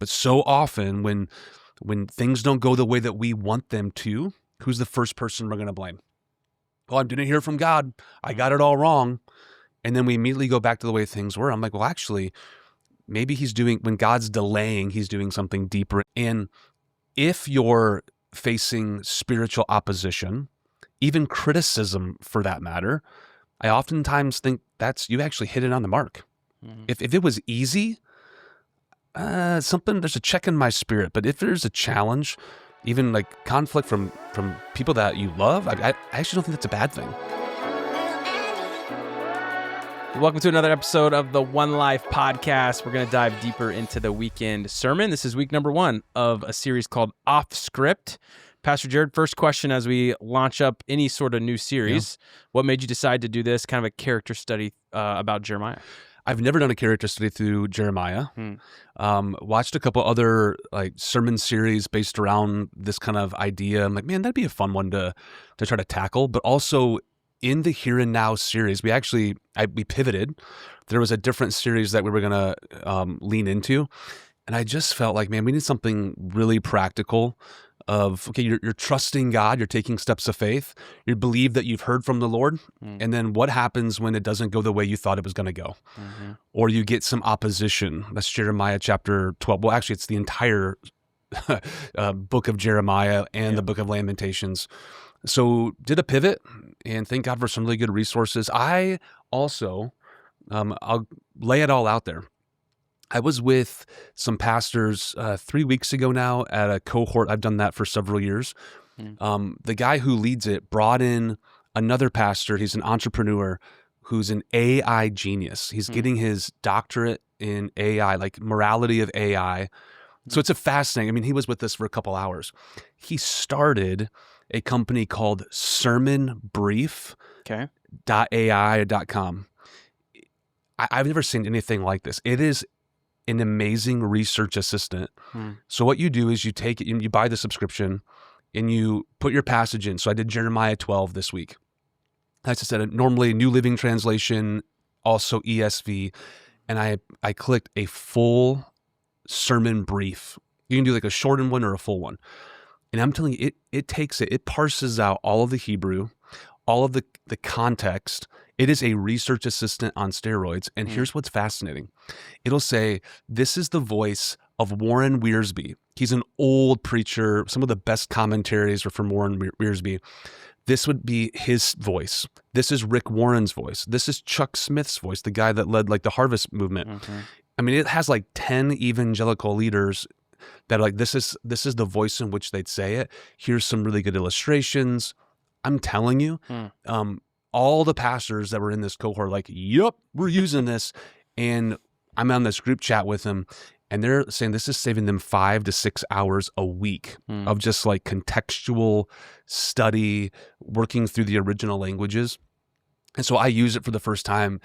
But so often when things don't go the way that we want them to, who's the first person we're going to blame? Oh, I didn't hear from God. I got it all wrong. And then we immediately go back to the way things were. I'm like, well, actually, maybe when God's delaying, he's doing something deeper. And if you're facing spiritual opposition, even criticism for that matter, I oftentimes think you actually hit it on the mark. Mm-hmm. If it was easy, there's a check in my spirit. But if there's a challenge, even like conflict from people that you love, I actually don't think that's a bad thing. Welcome to another episode of the One Life podcast. We're going to dive deeper into the weekend sermon. This is week number 1 of a series called Off Script. Pastor Jared, first question as we launch up any sort of new series. Yeah. What made you decide to do this, kind of a character study about Jeremiah? I've never done a character study through Jeremiah. Watched a couple other like sermon series based around this kind of idea. I'm like, man, that'd be a fun one to try to tackle. But also in the Here and Now series, we pivoted. There was a different series that we were going to lean into. And I just felt like, man, we need something really practical of, okay, you're trusting God, you're taking steps of faith, you believe that you've heard from the Lord, and then what happens when it doesn't go the way you thought it was going to go? Mm-hmm. Or you get some opposition. That's Jeremiah chapter 12. Well, actually, it's the entire book of Jeremiah and the book of Lamentations. So did a pivot, and thank God for some really good resources. I also, I'll lay it all out there. I was with some pastors 3 weeks ago now at a cohort. I've done that for several years. The guy who leads it brought in another pastor. He's an entrepreneur who's an AI genius. He's getting his doctorate in AI, like morality of AI. So it's a fascinating, I mean, he was with us for a couple hours. He started a company called sermonbrief.ai.com. I've never seen anything like this. It is an amazing research assistant. So what you do is you take it, you buy the subscription, and you put your passage in. So I did Jeremiah 12 this week. As I said, normally New Living Translation, also ESV, and I clicked a full sermon brief. You can do like a shortened one or a full one. And I'm telling you, it parses out all of the Hebrew, all of the context. It is a research assistant on steroids. And here's what's fascinating. It'll say, this is the voice of Warren Wiersbe. He's an old preacher. Some of the best commentaries are from Warren Wiersbe. This would be his voice. This is Rick Warren's voice. This is Chuck Smith's voice, the guy that led like the Harvest movement. Mm-hmm. I mean, it has like 10 evangelical leaders that are like, this is the voice in which they'd say it. Here's some really good illustrations. I'm telling you, all the pastors that were in this cohort are like, yep, we're using this. And I'm on this group chat with them, and they're saying this is saving them 5 to 6 hours a week of just like contextual study, working through the original languages. And so I use it for the first time,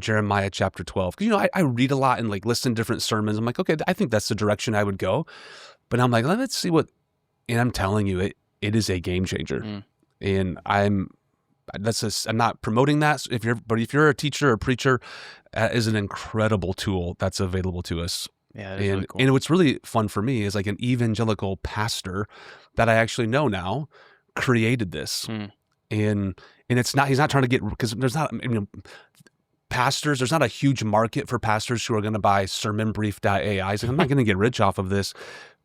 Jeremiah chapter 12. Because, I read a lot and like listen to different sermons. I'm like, okay, I think that's the direction I would go. But I'm like, let's see what, and I'm telling you, it is a game changer. And I'm not promoting that. But if you're a teacher or preacher, that is an incredible tool that's available to us. Yeah, that's really cool. And what's really fun for me is like an evangelical pastor that I actually know now created this. And he's not trying to get, because there's not, pastors, there's not a huge market for pastors who are going to buy sermonbrief.ai. He's like, I'm not going to get rich off of this,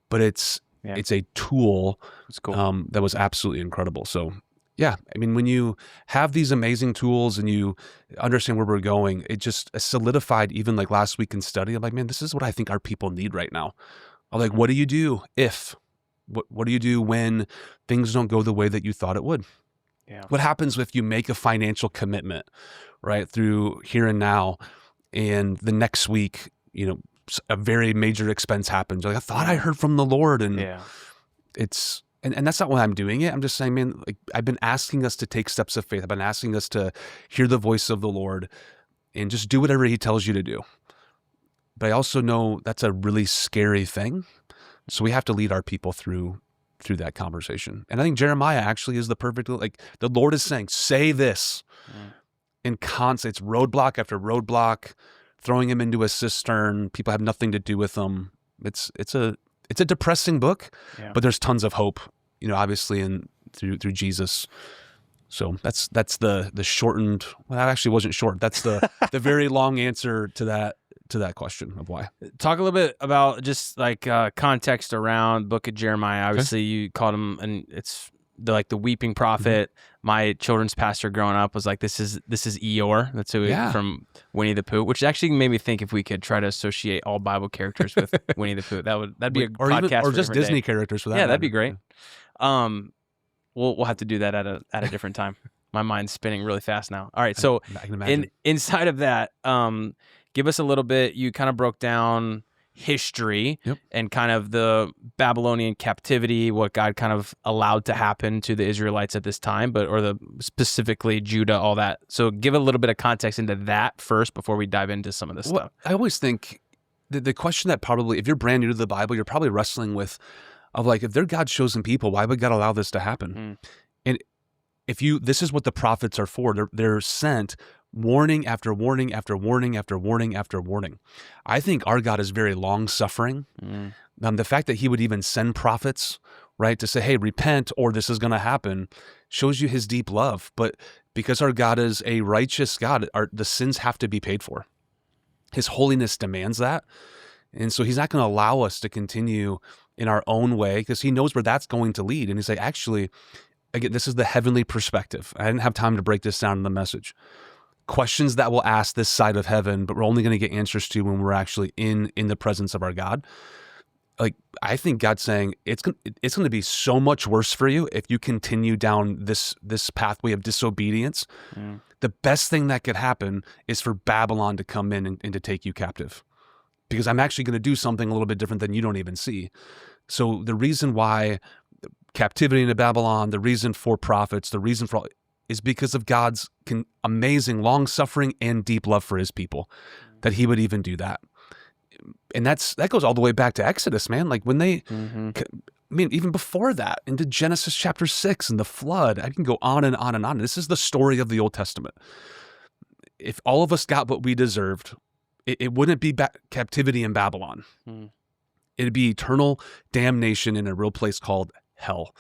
but it's a tool. That's cool. That was absolutely incredible. So yeah, I mean, when you have these amazing tools and you understand where we're going, it just solidified. Even like last week in study, I'm like, man, this is what I think our people need right now. I'm like, what do you do what do you do when things don't go the way that you thought it would? Yeah. What happens if you make a financial commitment, right, through Here and Now, and the next week, a very major expense happens. You're like, I thought I heard from the Lord, and it's, and that's not why I'm doing it. I'm just saying, man, like I've been asking us to take steps of faith. I've been asking us to hear the voice of the Lord and just do whatever he tells you to do. But I also know that's a really scary thing. So we have to lead our people through that conversation. And I think Jeremiah actually is the perfect, like the Lord is saying, say this. And constantly, it's roadblock after roadblock, throwing him into a cistern. People have nothing to do with him. It's a depressing book, but there's tons of hope, obviously through Jesus. So that's the shortened. Well, that actually wasn't short. That's the very long answer to that question of why. Talk a little bit about just like context around Book of Jeremiah. Obviously, you called him, and it's the weeping prophet. My children's pastor growing up was like, this is Eeyore. That's who from Winnie the Pooh, which actually made me think if we could try to associate all Bible characters with Winnie the Pooh, that'd be a podcast, or just Disney characters for that. Yeah, that'd be great. We'll have to do that at a different time. My mind's spinning really fast now. All right, so I can imagine. inside of that, give us a little bit. You kind of broke down history and kind of the Babylonian captivity, what God kind of allowed to happen to the Israelites at this time, specifically Judah, all that. So give a little bit of context into that first before we dive into some of this stuff. I always think the question that probably, if you're brand new to the Bible, you're probably wrestling with, of like, if they're God's chosen people, why would God allow this to happen? And this is what the prophets are for. They're sent warning after warning after warning after warning after warning. I think our God is very long-suffering. The fact that he would even send prophets, right, to say, hey, repent or this is going to happen, shows you his deep love. But because our God is a righteous God, the sins have to be paid for. His holiness demands that. And so he's not going to allow us to continue in our own way because he knows where that's going to lead. And he's like, actually, again, this is the heavenly perspective. I didn't have time to break this down in the message. Questions that we'll ask this side of heaven, but we're only going to get answers to when we're actually in the presence of our God. Like, I think God's saying it's going to be so much worse for you if you continue down this pathway of disobedience. The best thing that could happen is for Babylon to come in and to take you captive, because I'm actually going to do something a little bit different than you don't even see. So the reason why captivity into Babylon, the reason for prophets, the reason for all, is because of God's amazing long-suffering and deep love for his people, that he would even do that. And that goes all the way back to Exodus, man. Like when they, even before that, into Genesis chapter 6 and the flood, I can go on and on and on. This is the story of the Old Testament. If all of us got what we deserved, it wouldn't be captivity in Babylon. It'd be eternal damnation in a real place called hell.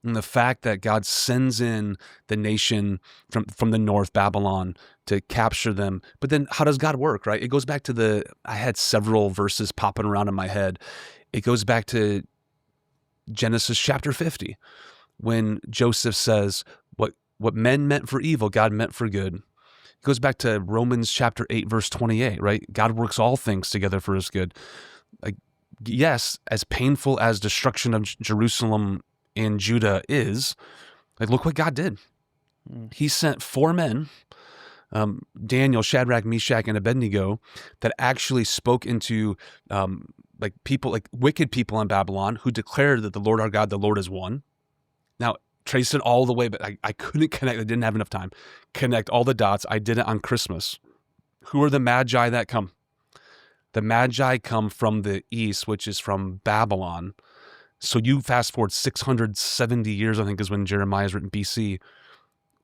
And the fact that God sends in the nation from the north, Babylon, to capture them. But then how does God work, right? It goes back to I had several verses popping around in my head. It goes back to Genesis chapter 50, when Joseph says, what men meant for evil, God meant for good. It goes back to Romans chapter 8, verse 28, right? God works all things together for his good. Like, yes, as painful as destruction of Jerusalem and Judah is, like, look what God did. He sent 4 men, Daniel, Shadrach, Meshach, and Abednego, that actually spoke into people, like wicked people in Babylon, who declared that the Lord our God, the Lord is one. Now, trace it all the way, but I couldn't connect. I didn't have enough time. Connect all the dots. I did it on Christmas. Who are the magi that come? The magi come from the east, which is from Babylon. So you fast forward 670 years, I think, is when Jeremiah is written, BC.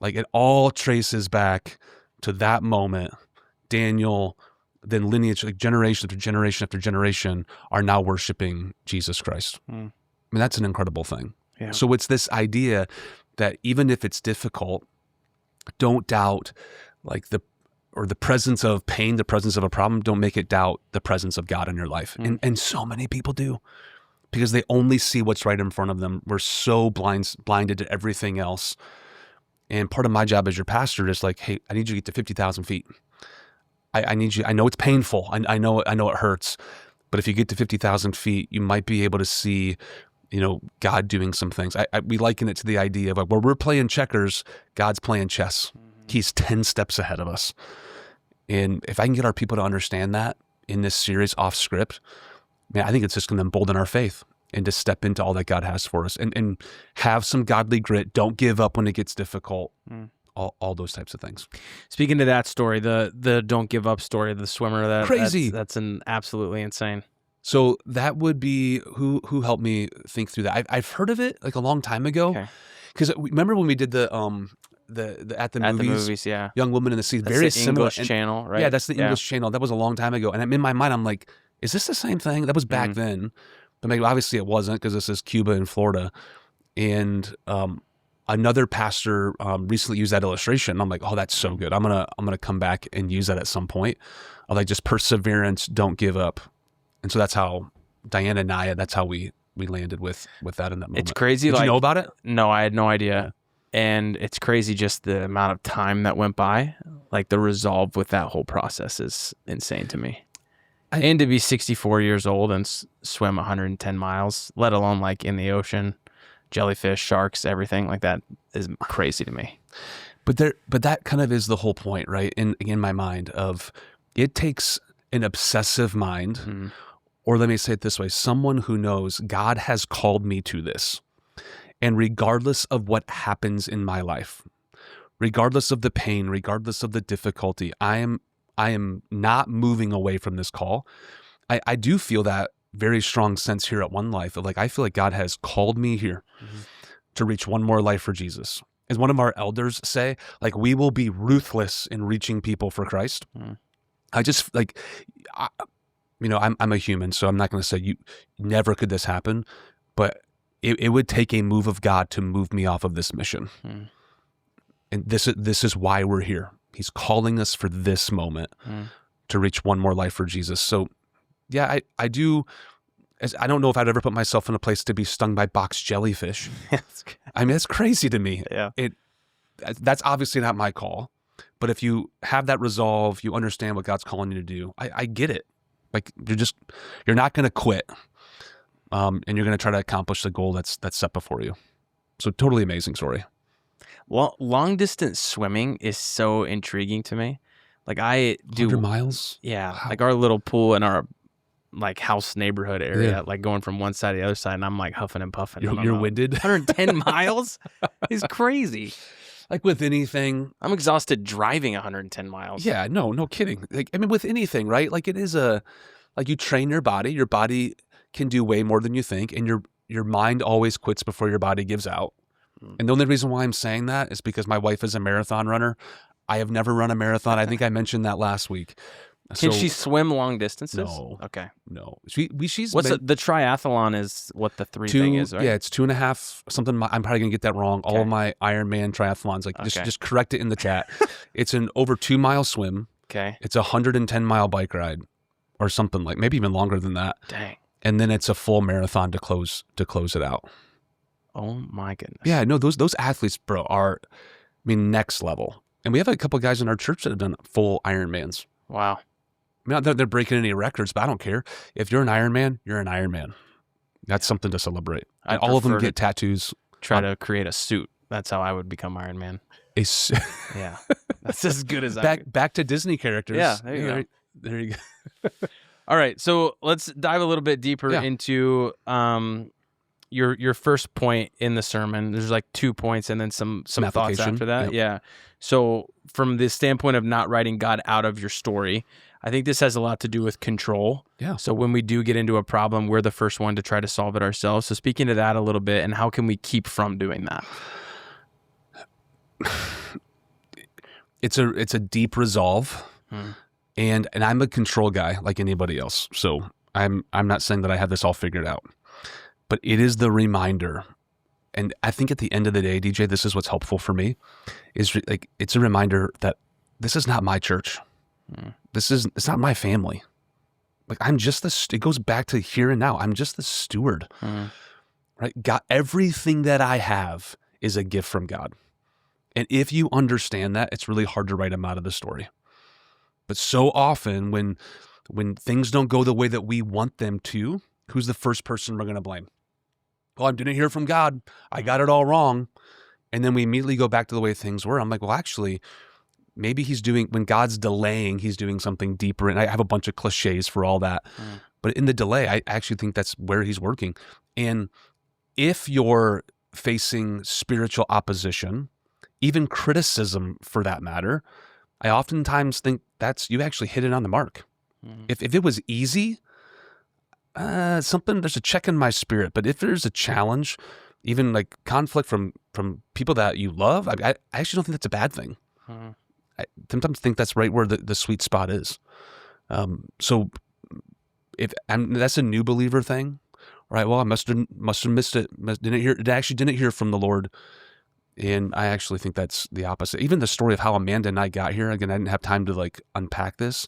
Like, it all traces back to that moment. Daniel, then lineage, like generation after generation after generation, are now worshiping Jesus Christ. I mean, that's an incredible thing. Yeah. So it's this idea that even if it's difficult, don't doubt the presence of pain, the presence of a problem. Don't make it doubt the presence of God in your life. And so many people do, because they only see what's right in front of them. We're so blinded to everything else. And part of my job as your pastor is like, hey, I need you to get to 50,000 feet. I need you. I know it's painful. I know it hurts. But if you get to 50,000 feet, you might be able to see, God doing some things. We liken it to the idea of, like, where we're playing checkers, God's playing chess. He's 10 steps ahead of us. And if I can get our people to understand that in this series off script, man, I think it's just going to embolden our faith and to step into all that God has for us and have some godly grit. Don't give up when it gets difficult. All those types of things. Speaking to that story, the don't give up story, the swimmer, crazy. That's an absolutely insane. So that would be who helped me think through that. I've heard of it like a long time ago. Because remember when we did the at the movies, yeah, Young Woman in the Sea, that's very the similar English channel, right? Yeah, that's the English channel. That was a long time ago, and in my mind, I'm like, is this the same thing? That was back then. But like, obviously it wasn't, because this is Cuba and Florida. And another pastor recently used that illustration. I'm like, oh, that's so good. I'm gonna come back and use that at some point. Of like, just perseverance, don't give up. And so that's how Diana Nyad, that's how we landed with that in that moment. It's crazy. Did you know about it? No, I had no idea. And it's crazy just the amount of time that went by. Like the resolve with that whole process is insane to me. And to be 64 years old and swim 110 miles, let alone like in the ocean, jellyfish, sharks, everything like that is crazy to me. But that kind of is the whole point, right? In my mind, of it takes an obsessive mind, or let me say it this way, someone who knows God has called me to this. And regardless of what happens in my life, regardless of the pain, regardless of the difficulty, I am not moving away from this call. I do feel that very strong sense here at One Life of like, I feel like God has called me here to reach one more life for Jesus. As one of our elders say, like, we will be ruthless in reaching people for Christ. I just like, I'm a human, so I'm not going to say you never could this happen, but it would take a move of God to move me off of this mission. And this is why we're here. He's calling us for this moment to reach one more life for Jesus. So yeah, I do. I don't know if I'd ever put myself in a place to be stung by box jellyfish. I mean, it's crazy to me. Yeah. That's obviously not my call, but if you have that resolve, you understand what God's calling you to do. I get it. Like you're not going to quit. And you're going to try to accomplish the goal that's set before you. So totally amazing story. Well, long distance swimming is so intriguing to me. Like I do 100 miles. Yeah. Wow. Like our little pool in our like house neighborhood area, like going from one side to the other side. And I'm like huffing and puffing. You're winded. 110 miles is crazy. Like with anything. I'm exhausted driving 110 miles. Yeah, no kidding. Like, I mean, with anything, right? Like it is like you train your body can do way more than you think. And your mind always quits before your body gives out. And the only reason why I'm saying that is because my wife is a marathon runner. I have never run a marathon. I think I mentioned that last week. Can she swim long distances? No. Okay. No. She's the triathlon is what the thing is, right? Yeah, it's 2.5 something. I'm probably gonna get that wrong. Okay. All of my Ironman triathlons, like just correct it in the chat. It's an over 2 mile swim. Okay. It's a 110 mile bike ride, or something like maybe even longer than that. Dang. And then it's a full marathon to close it out. Oh my goodness. Yeah, no, those athletes, bro, are, I mean, next level. And we have a couple of guys in our church that have done full Ironmans. Wow. I mean, they're breaking any records, but I don't care. If you're an Ironman, you're an Ironman. That's something to celebrate. And all of them get tattoos. Try to create a suit. That's how I would become Iron Man. Yeah. That's as good as back to Disney characters. Yeah, there you go. There you go. All right, so let's dive a little bit deeper into your first point in the sermon. There's like 2 points and then some thoughts after that. Yep. Yeah. So from the standpoint of not writing God out of your story, I think this has a lot to do with control. Yeah. So when we do get into a problem, we're the first one to try to solve it ourselves. So speaking to that a little bit, and how can we keep from doing that? It's a deep resolve, and I'm a control guy like anybody else. So I'm not saying that I have this all figured out, but it is the reminder. And I think at the end of the day, DJ, this is what's helpful for me, is like it's a reminder that this is not my church. It's not my family. Like I'm just it goes back to here and now. I'm just the steward, right? God, everything that I have is a gift from God. And if you understand that, it's really hard to write him out of the story. But so often when things don't go the way that we want them to, who's the first person we're going to blame? Well, I didn't hear from God. I got it all wrong. And then we immediately go back to the way things were. I'm like, well, actually, maybe when God's delaying, he's doing something deeper. And I have a bunch of cliches for all that. But in the delay, I actually think that's where he's working. And if you're facing spiritual opposition, even criticism for that matter, I oftentimes think you actually hit it on the mark. If it was easy, there's a check in my spirit. But if there's a challenge, even like conflict from people that you love, I actually don't think that's a bad thing. I sometimes think that's right where the sweet spot is. So that's a new believer thing, right? Well, I must have missed it. Didn't hear from the Lord. And I actually think that's the opposite. Even the story of how Amanda and I got here, again, I didn't have time to like unpack this,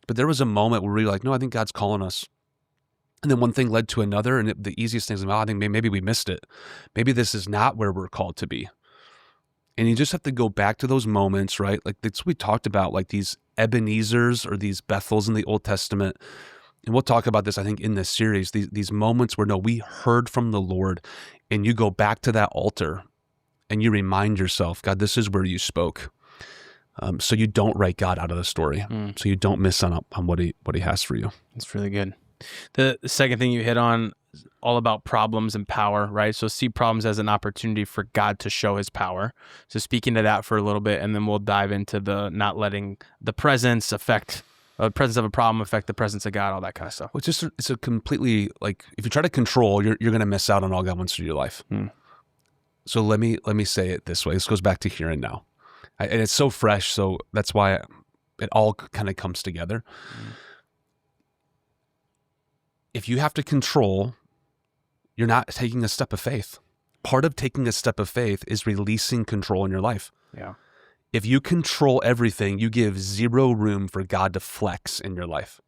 but there was a moment where we were like, no, I think God's calling us. And then one thing led to another. And the easiest thing is, well, I think maybe we missed it. Maybe this is not where we're called to be. And you just have to go back to those moments, right? Like that's what we talked about, like these Ebenezers or these Bethels in the Old Testament. And we'll talk about this, I think, in this series, these moments where, no, we heard from the Lord, and you go back to that altar and you remind yourself, God, this is where you spoke. So you don't write God out of the story. So you don't miss on what he has for you. That's really good. The second thing you hit on is all about problems and power, right? So see problems as an opportunity for God to show his power. So speaking to that for a little bit, and then we'll dive into the not letting the presence of a problem affect the presence of God, all that kind of stuff. Well, it's a completely, like, if you try to control, you're going to miss out on all God wants for your life. So let me say it this way. This goes back to here and now. And it's so fresh, so that's why it all kind of comes together. If you have to control, you're not taking a step of faith. Part of taking a step of faith is releasing control in your life. Yeah. If you control everything, you give zero room for God to flex in your life.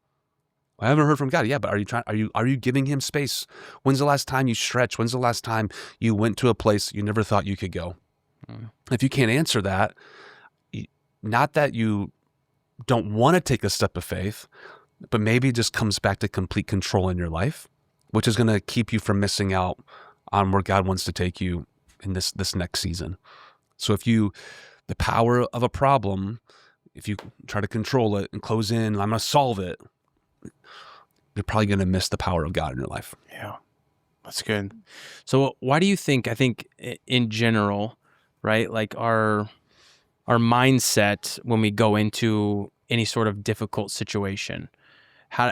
I haven't heard from God. Yeah, but are you giving him space? When's the last time you stretched? When's the last time you went to a place you never thought you could go? If you can't answer that, not that you don't want to take a step of faith, but maybe it just comes back to complete control in your life, which is going to keep you from missing out on where God wants to take you in this next season. So the power of a problem, if you try to control it and close in, I'm going to solve it, you're probably going to miss the power of God in your life. Yeah, that's good. So why do you think, I think in general, right, like our mindset when we go into any sort of difficult situation, how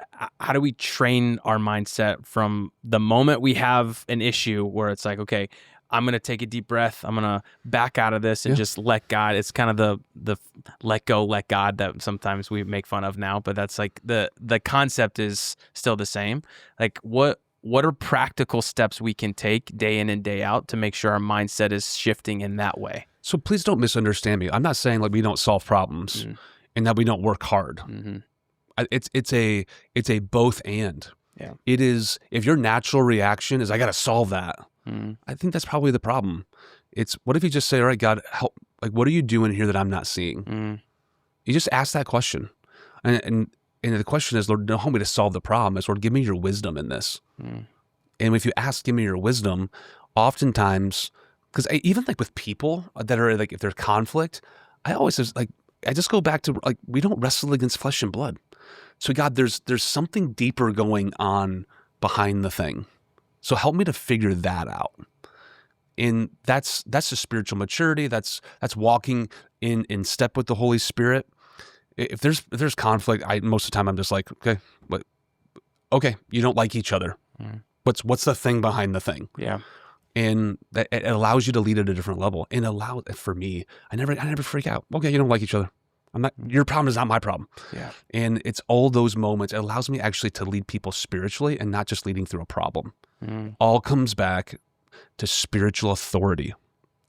do we train our mindset from the moment we have an issue where it's like, okay, I'm going to take a deep breath, I'm going to back out of this and just let God. It's kind of the let go, let God that sometimes we make fun of now, but that's like the concept is still the same. Like what are practical steps we can take day in and day out to make sure our mindset is shifting in that way? So please don't misunderstand me. I'm not saying like we don't solve problems and that we don't work hard. It's a both and. Yeah. It is, if your natural reaction is I got to solve that, I think that's probably the problem. It's, what if you just say, all right, God, help, like, what are you doing here that I'm not seeing? You just ask that question. And the question is, Lord, don't help me to solve the problem. It's, Lord, give me your wisdom in this. And if you ask, give me your wisdom, oftentimes, because even like with people that are like, if there's conflict, I just go back to like, we don't wrestle against flesh and blood. So God, there's something deeper going on behind the thing. So help me to figure that out. And that's the spiritual maturity. That's walking in step with the Holy Spirit. If there's conflict, most of the time I'm just like, okay, you don't like each other. What's the thing behind the thing? Yeah. And that it allows you to lead at a different level. And for me, I never freak out. Okay, you don't like each other. Your problem is not my problem. Yeah. And it's all those moments. It allows me actually to lead people spiritually and not just leading through a problem. All comes back to spiritual authority.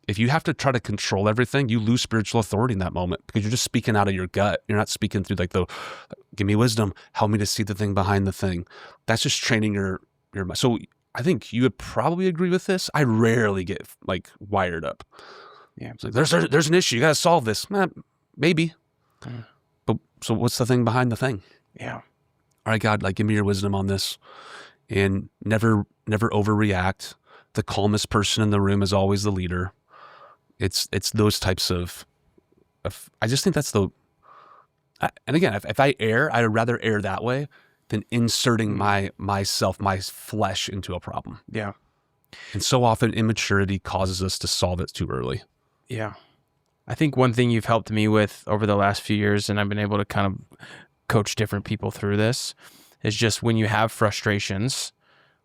If you have to try to control everything, you lose spiritual authority in that moment because you're just speaking out of your gut. You're not speaking through like give me wisdom, help me to see the thing behind the thing. That's just training your mind. So I think you would probably agree with this. I rarely get like wired up. Yeah. It's like, there's an issue. You got to solve this. Maybe. But so what's the thing behind the thing? Yeah. All right, God, like give me your wisdom on this, and never overreact. The calmest person in the room is always the leader. It's those types of I just think that's and again, if I err, I'd rather err that way than inserting my flesh into a problem. Yeah. And so often immaturity causes us to solve it too early. Yeah. I think one thing you've helped me with over the last few years, and I've been able to kind of coach different people through this, is just when you have frustrations,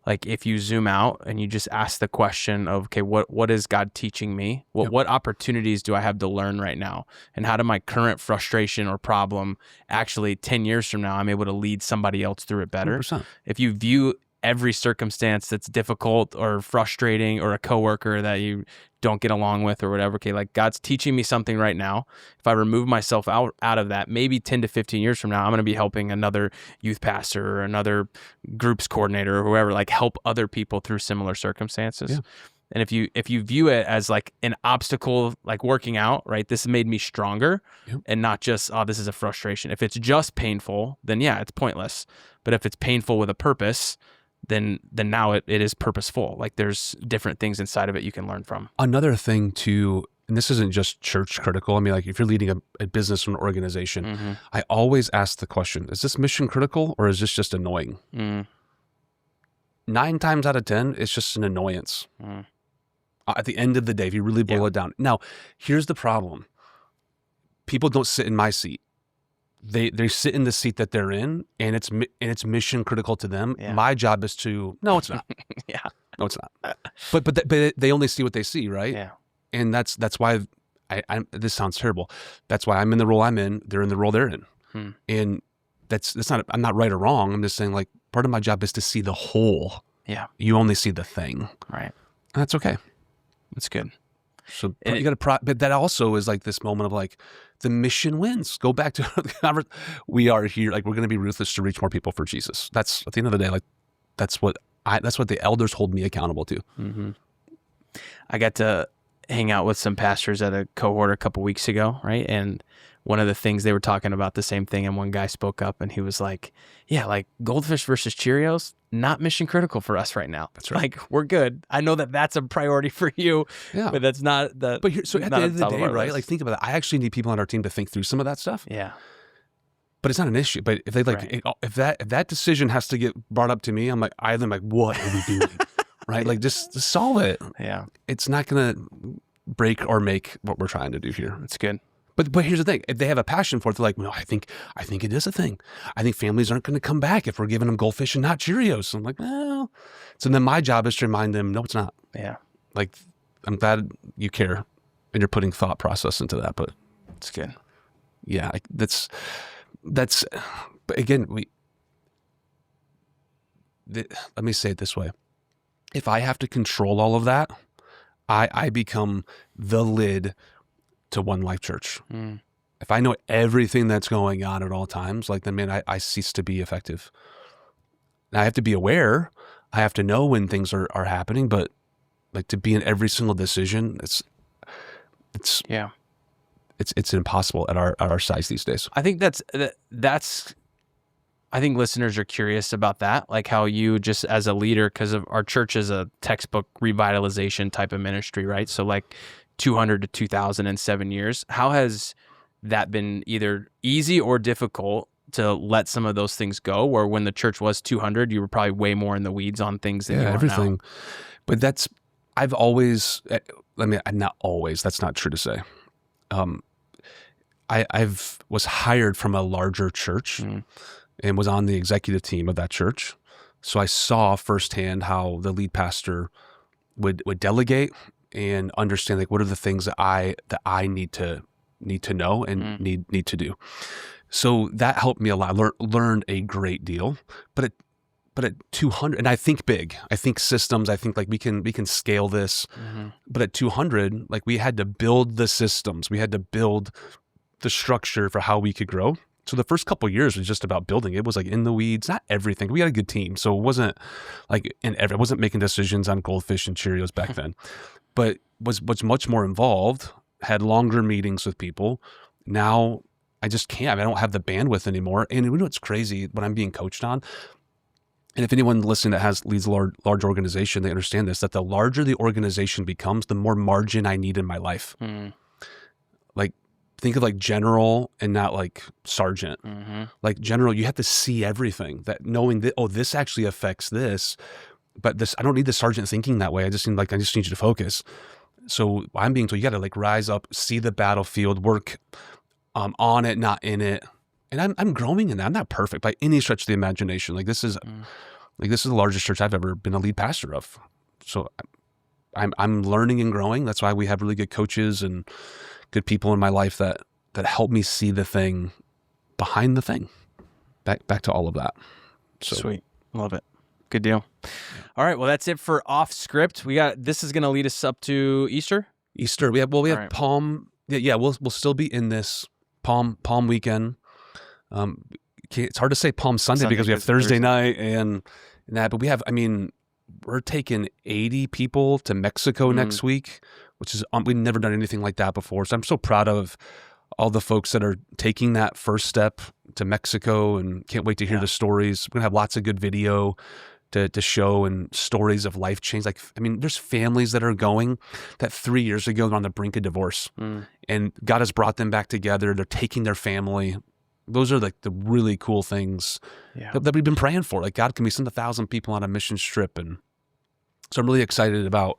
like if you zoom out and you just ask the question of, okay, what is God teaching me? What opportunities do I have to learn right now? And how do my current frustration or problem actually 10 years from now, I'm able to lead somebody else through it better? 100%. If you view every circumstance that's difficult or frustrating, or a coworker that you don't get along with or whatever, okay, like God's teaching me something right now. If I remove myself out of that, maybe 10 to 15 years from now, I'm going to be helping another youth pastor or another groups coordinator or whoever, like help other people through similar circumstances. Yeah. And if you view it as like an obstacle, like working out, right? This made me stronger, and not just, oh, this is a frustration. If it's just painful, then yeah, it's pointless. But if it's painful with a purpose, then now it is purposeful. Like there's different things inside of it you can learn from. Another thing too, and this isn't just church critical. I mean, like if you're leading a business or an organization, I always ask the question, is this mission critical or is this just annoying? 9 times out of 10, it's just an annoyance. At the end of the day, if you really boil it down. Now, here's the problem. People don't sit in my seat. They sit in the seat that they're in, and it's mission critical to them. Yeah. My job is to no, it's not. No, it's not. But they only see what they see, right? Yeah. And that's why I this sounds terrible. That's why I'm in the role I'm in. They're in the role they're in, and that's not. I'm not right or wrong. I'm just saying, like, part of my job is to see the whole. Yeah. You only see the thing, right? And that's okay. That's good. So you got to, but that also is like this moment of like, the mission wins. Go back to we are here. Like we're going to be ruthless to reach more people for Jesus. That's at the end of the day, like that's what the elders hold me accountable to. I got to hang out with some pastors at a cohort a couple weeks ago, right? And one of the things they were talking about the same thing, and one guy spoke up and he was like, yeah, like goldfish versus Cheerios, not mission critical for us right now. That's right. Like we're good. I know that that's a priority for you, but that's not the. But so at the end of the day, right? Like think about it. I actually need people on our team to think through some of that stuff. Yeah. But it's not an issue. But if they like, if that decision has to get brought up to me, I'm like, what are we doing? Right? Like just solve it. Yeah. It's not going to break or make what we're trying to do here. It's good. But here's the thing: if they have a passion for it, they're like, "No, I think it is a thing. I think families aren't going to come back if we're giving them goldfish and not Cheerios." So I'm like, well, so then my job is to remind them, no, it's not. Yeah. Like, I'm glad you care and you're putting thought process into that, but it's good. Yeah, that's. But again, let me say it this way: if I have to control all of that, I become the lid to One Life Church. If I know everything that's going on at all times, like then, man, I cease to be effective. Now, I have to be aware. I have to know when things are happening, but like to be in every single decision, it's impossible at our size these days. I think that's. I think listeners are curious about that, like how you just as a leader, because of our church is a textbook revitalization type of ministry, right? So like 200 to 2,000 in 7 years. How has that been either easy or difficult to let some of those things go? Where when the church was 200, you were probably way more in the weeds on things than you are everything. Now. But I've always, not always, that's not true to say. I've was hired from a larger church and was on the executive team of that church. So I saw firsthand how the lead pastor would delegate and understand, like, what are the things that I need to know and need to do. So that helped me a lot. Learned a great deal. But at 200, and I think big. I think systems. I think like we can scale this. But at 200, like we had to build the systems. We had to build the structure for how we could grow. So the first couple of years was just about building. It was like in the weeds, not everything. We had a good team, so it wasn't like I wasn't making decisions on goldfish and Cheerios back then, but was much more involved. Had longer meetings with people. Now I just can't. I don't have the bandwidth anymore. And you know what's crazy? What I'm being coached on. And if anyone listening that leads a large organization, they understand this, that the larger the organization becomes, the more margin I need in my life. Like, think of like general and not like sergeant. Like general, you have to see everything, that knowing that, oh, this actually affects this, but this, I don't need the sergeant thinking that way. I just need you to focus. So I'm being told you got to like rise up, see the battlefield, work on it, not in it. And I'm growing in that. I'm not perfect by any stretch of the imagination. Like this is Like, this is the largest church I've ever been a lead pastor of. So I'm learning and growing. That's why we have really good coaches and good people in my life that help me see the thing behind the thing. Back to all of that. So. Sweet. Love it. Good deal. All right. Well, that's it for Off Script. This is going to lead us up to Easter. We have right. Palm. Yeah. We'll still be in this Palm weekend. It's hard to say Palm Sunday because we have Thursday night and that, but we have, we're taking 80 people to Mexico next week, which is, we've never done anything like that before. So I'm so proud of all the folks that are taking that first step to Mexico, and can't wait to hear the stories. We're gonna have lots of good video to show and stories of life change. Like, there's families that are going that 3 years ago were on the brink of divorce, and God has brought them back together. They're taking their family. Those are like the really cool things that we've been praying for. Like, God, can we send 1,000 people on a mission trip? And so I'm really excited about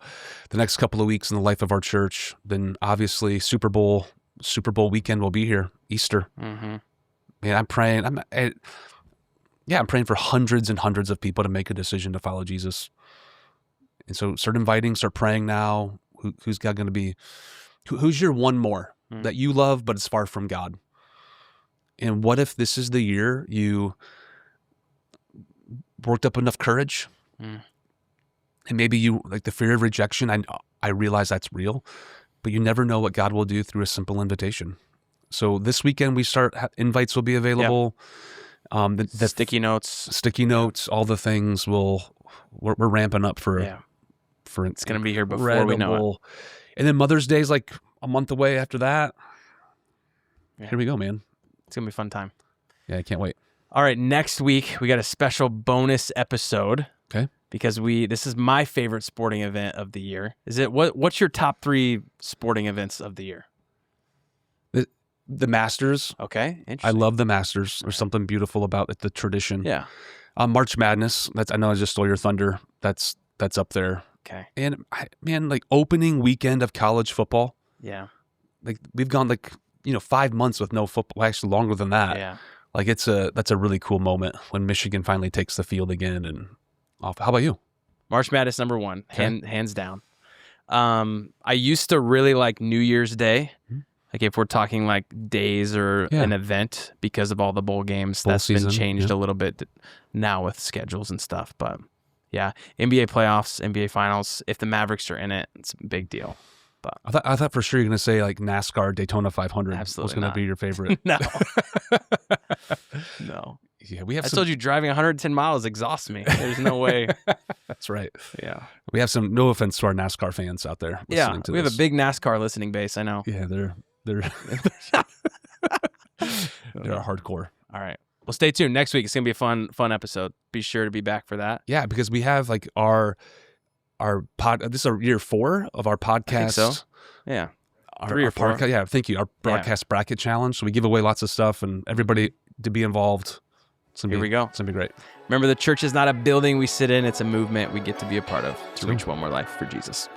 the next couple of weeks in the life of our church. Then obviously Super Bowl weekend will be here, Easter. Man, I'm praying. I'm praying for hundreds and hundreds of people to make a decision to follow Jesus. And so start inviting, start praying now. Who's God going to be? Who's your one more that you love, but it's far from God? And what if this is the year you worked up enough courage? And maybe you, like, the fear of rejection, I realize that's real, but you never know what God will do through a simple invitation. So this weekend invites will be available. The sticky notes, all the things we're ramping up for it's going to be here before we know it. And then Mother's Day is like a month away after that. Here we go, man. It's going to be a fun time. Yeah, I can't wait. All right, next week we got a special bonus episode. Okay. Because this is my favorite sporting event of the year. What's your top 3 sporting events of the year? The Masters. Okay, interesting. I love the Masters. There's something beautiful about it, the tradition. Yeah. March Madness. I know I just stole your thunder. That's up there. Okay. And like opening weekend of college football. Yeah. Like, we've gone 5 months with no football. Actually, longer than that. Yeah. Like, that's a really cool moment when Michigan finally takes the field again and off. How about you? March Madness number 1, Okay. hands down. I used to really like New Year's Day. Like, if we're talking like days or an event, because of all the bowl games, that's been changed a little bit now with schedules and stuff. But yeah, NBA playoffs, NBA finals. If the Mavericks are in it, it's a big deal. But I thought for sure you're going to say like NASCAR Daytona 500 absolutely was going to be your favorite. No. No. Yeah, I told you driving 110 miles exhausts me. There's no way. That's right. Yeah. We have some, no offense to our NASCAR fans out there listening to we have a big NASCAR listening base, I know. Yeah, they're hardcore. All right. Well, stay tuned. Next week, it's going to be a fun episode. Be sure to be back for that. Yeah, because we have like our this is our year 4 of our podcast. I think so. Yeah. 3 or 4. Yeah, thank you. Our broadcast bracket challenge. So we give away lots of stuff and everybody to be involved. Here we go. It's going to be great. Remember, the church is not a building we sit in. It's a movement we get to be a part of to reach one more life for Jesus.